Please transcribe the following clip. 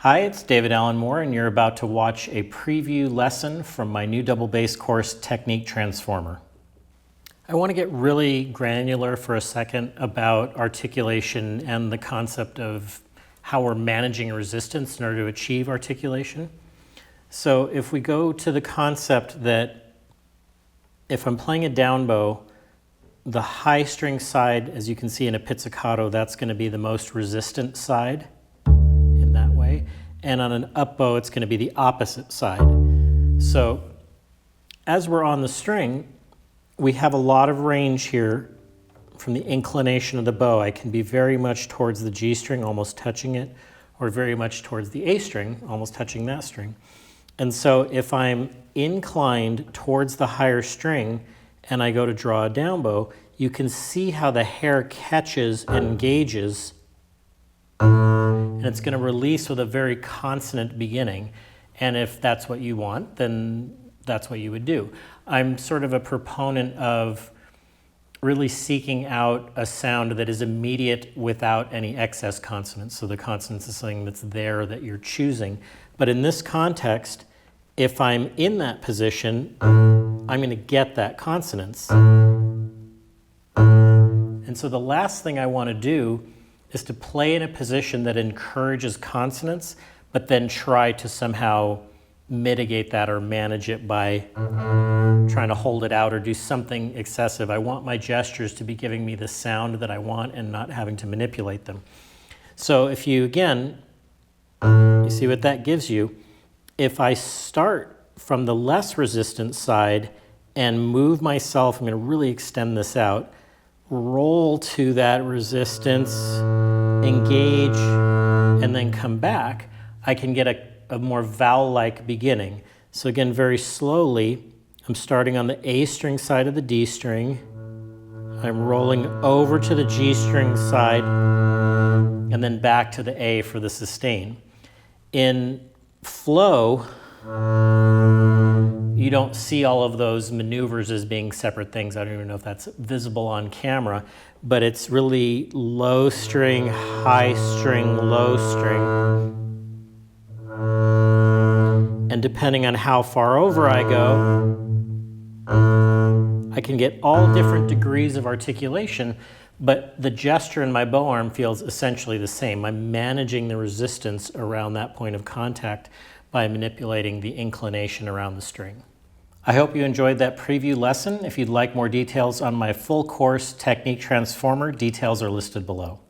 Hi, it's David Allen Moore, and you're about to watch a preview lesson from my new double bass course, Technique Transformer. I want to get really granular for a second about articulation and the concept of how we're managing resistance in order to achieve articulation. So if we go to the concept that if I'm playing a down bow, the high string side, as you can see in a pizzicato, that's going to be the most resistant side in that way. And on an up bow, it's going to be the opposite side. So as we're on the string, we have a lot of range here from the inclination of the bow. I can be very much towards the G string, almost touching it, or very much towards the A string, almost touching that string. And so if I'm inclined towards the higher string and I go to draw a down bow, you can see how the hair catches and engages, and it's going to release with a very consonant beginning. And if that's what you want, then that's what you would do. I'm sort of a proponent of really seeking out a sound that is immediate without any excess consonants. So the consonants is something that's there that you're choosing. But in this context, if I'm in that position, I'm going to get that consonance. And so the last thing I want to do is to play in a position that encourages consonants, but then try to somehow mitigate that or manage it by trying to hold it out or do something excessive. I want my gestures to be giving me the sound that I want and not having to manipulate them. So if you, again, you see what that gives you. If I start from the less resistant side and move myself, I'm going to really extend this out, roll to that resistance, engage, and then come back, I can get a more vowel-like beginning. So again, very slowly, I'm starting on the A string side of the D string. I'm rolling over to the G string side, and then back to the A for the sustain. In flow, you don't see all of those maneuvers as being separate things. I don't even know if that's visible on camera, but it's really low string, high string, low string. And depending on how far over I go, I can get all different degrees of articulation, but the gesture in my bow arm feels essentially the same. I'm managing the resistance around that point of contact by manipulating the inclination around the string. I hope you enjoyed that preview lesson. If you'd like more details on my full course, Technique Transformer, details are listed below.